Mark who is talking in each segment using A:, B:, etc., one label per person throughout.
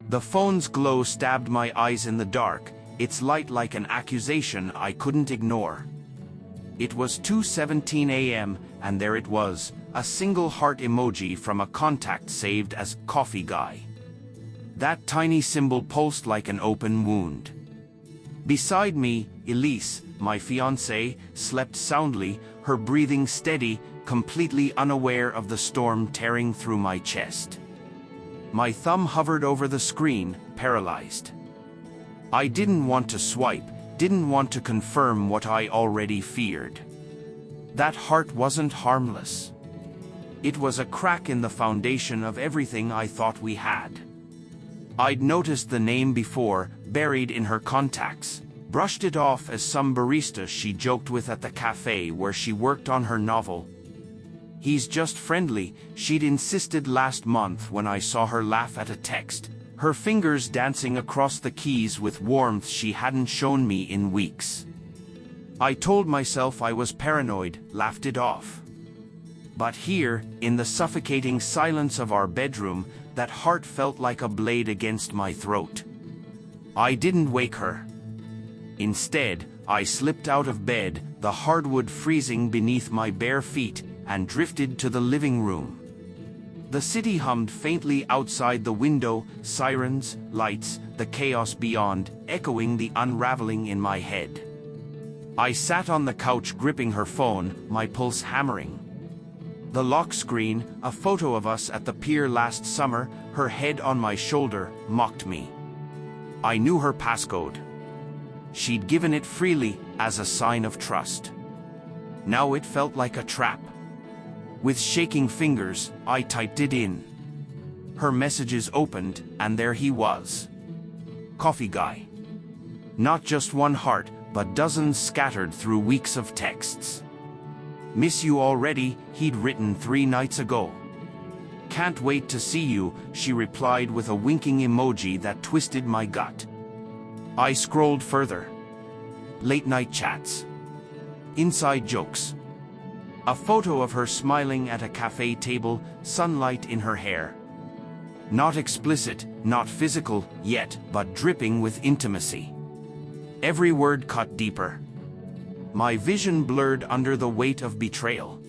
A: The phone's glow stabbed my eyes in the dark, its light like an accusation I couldn't ignore. It was 2:17 a.m., and there it was, a single heart emoji from a contact saved as Coffee Guy. That tiny symbol pulsed like an open wound. Beside me, Elise, my fiancée, slept soundly, her breathing steady, completely unaware of the storm tearing through my chest. My thumb hovered over the screen, paralyzed. I didn't want to swipe, didn't want to confirm what I already feared. That heart wasn't harmless. It was a crack in the foundation of everything I thought we had. I'd noticed the name before, buried in her contacts, brushed it off as some barista she joked with at the cafe where she worked on her novel. He's just friendly, she'd insisted last month when I saw her laugh at a text, her fingers dancing across the keys with warmth she hadn't shown me in weeks. I told myself I was paranoid, laughed it off. But here, in the suffocating silence of our bedroom, that heart felt like a blade against my throat. I didn't wake her. Instead, I slipped out of bed, the hardwood freezing beneath my bare feet, and drifted to the living room. The city hummed faintly outside the window, sirens, lights, the chaos beyond, echoing the unraveling in my head. I sat on the couch gripping her phone, my pulse hammering. The lock screen, a photo of us at the pier last summer, her head on my shoulder, mocked me. I knew her passcode. She'd given it freely, as a sign of trust. Now it felt like a trap. With shaking fingers, I typed it in. Her messages opened, and there he was. Coffee Guy. Not just one heart, but dozens scattered through weeks of texts. Miss you already, he'd written 3 nights ago. Can't wait to see you, she replied with a winking emoji that twisted my gut. I scrolled further. Late night chats. Inside jokes. A photo of her smiling at a cafe table, sunlight in her hair. Not explicit, not physical, yet, but dripping with intimacy. Every word cut deeper. My vision blurred under the weight of betrayal.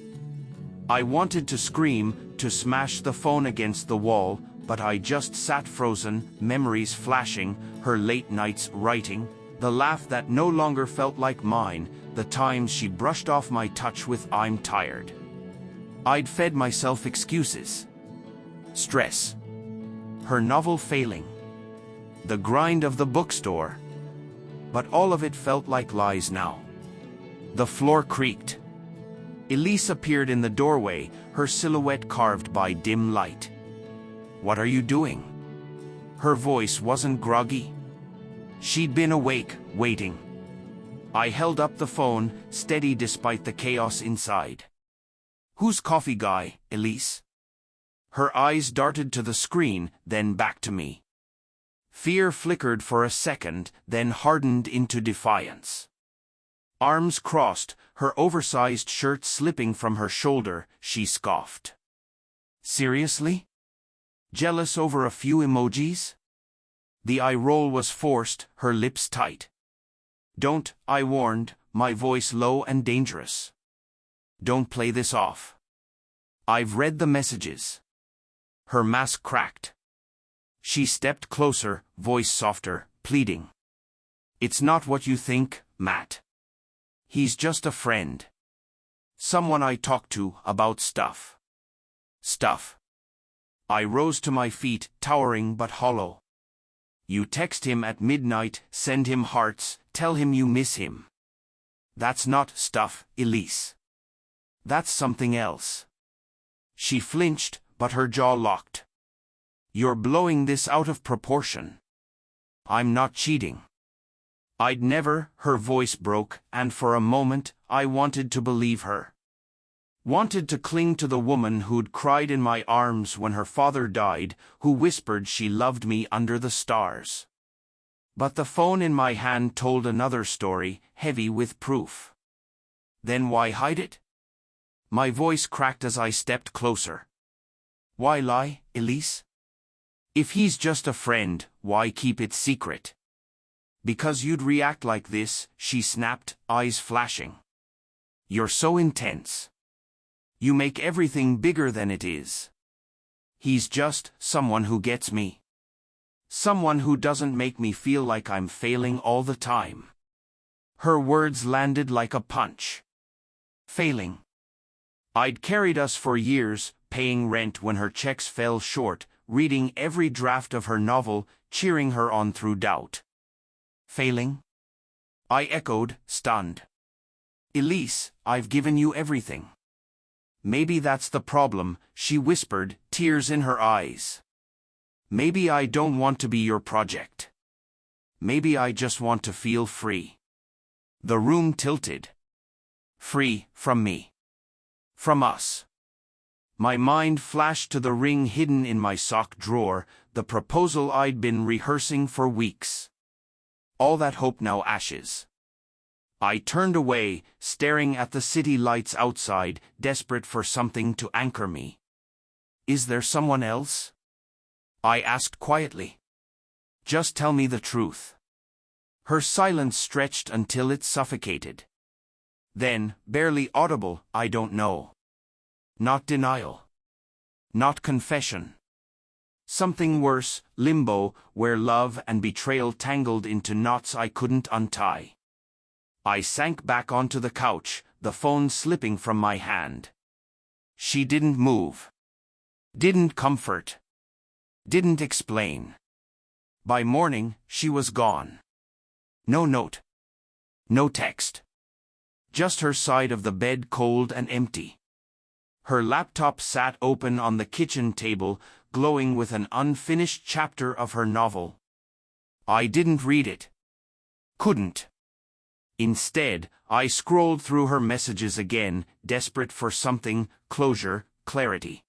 A: I wanted to scream, to smash the phone against the wall, but I just sat frozen, memories flashing, her late nights writing, the laugh that no longer felt like mine, the times she brushed off my touch with "I'm tired." I'd fed myself excuses. Stress. Her novel failing. The grind of the bookstore. But all of it felt like lies now. The floor creaked. Elise appeared in the doorway, her silhouette carved by dim light. "What are you doing?" Her voice wasn't groggy. She'd been awake, waiting. I held up the phone, steady despite the chaos inside. "Who's Coffee Guy, Elise?" Her eyes darted to the screen, then back to me. Fear flickered for a second, then hardened into defiance. Arms crossed, her oversized shirt slipping from her shoulder, she scoffed. "Seriously? Jealous over a few emojis?" The eye roll was forced, her lips tight. "Don't," I warned, my voice low and dangerous. "Don't play this off. I've read the messages." Her mask cracked. She stepped closer, voice softer, pleading. "It's not what you think, Matt. He's just a friend. Someone I talk to about stuff." Stuff. I rose to my feet, towering but hollow. "You text him at midnight, send him hearts, tell him you miss him. That's not stuff, Elise. That's something else." She flinched, but her jaw locked. "You're blowing this out of proportion. I'm not cheating." I'd never, her voice broke, and for a moment, I wanted to believe her. Wanted to cling to the woman who'd cried in my arms when her father died, who whispered she loved me under the stars. But the phone in my hand told another story, heavy with proof. Then why hide it? My voice cracked as I stepped closer. "Why lie, Elise? If he's just a friend, why keep it secret? Because you'd react like this, she snapped, eyes flashing. You're so intense. You make everything bigger than it is. He's just someone who gets me. Someone who doesn't make me feel like I'm failing all the time. Her words landed like a punch. Failing. I'd carried us for years, paying rent when her checks fell short, reading every draft of her novel, cheering her on through doubt. Failing? I echoed, stunned. Elise, I've given you everything. Maybe that's the problem, she whispered, tears in her eyes. Maybe I don't want to be your project. Maybe I just want to feel free. The room tilted. Free from me. From us. My mind flashed to the ring hidden in my sock drawer, the proposal I'd been rehearsing for weeks. All that hope now ashes. I turned away, staring at the city lights outside, desperate for something to anchor me. Is there someone else? I asked quietly. Just tell me the truth. Her silence stretched until it suffocated. Then, barely audible, I don't know. Not denial. Not confession. Something worse, limbo, where love and betrayal tangled into knots I couldn't untie. I sank back onto the couch, the phone slipping from my hand. She didn't move. Didn't comfort. Didn't explain. By morning, she was gone. No note. No text. Just her side of the bed cold and empty. Her laptop sat open on the kitchen table, glowing with an unfinished chapter of her novel. I didn't read it. Couldn't. Instead, I scrolled through her messages again, desperate for something, closure, clarity.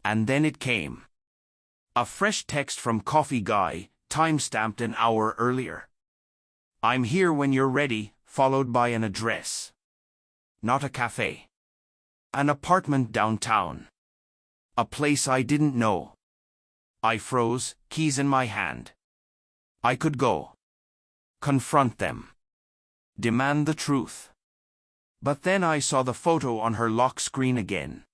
A: And then it came. A fresh text from Coffee Guy, time-stamped an hour earlier. I'm here when you're ready, followed by an address. Not a cafe. An apartment downtown. A place I didn't know. I froze, keys in my hand. I could go. Confront them. Demand the truth. But then I saw the photo on her lock screen again.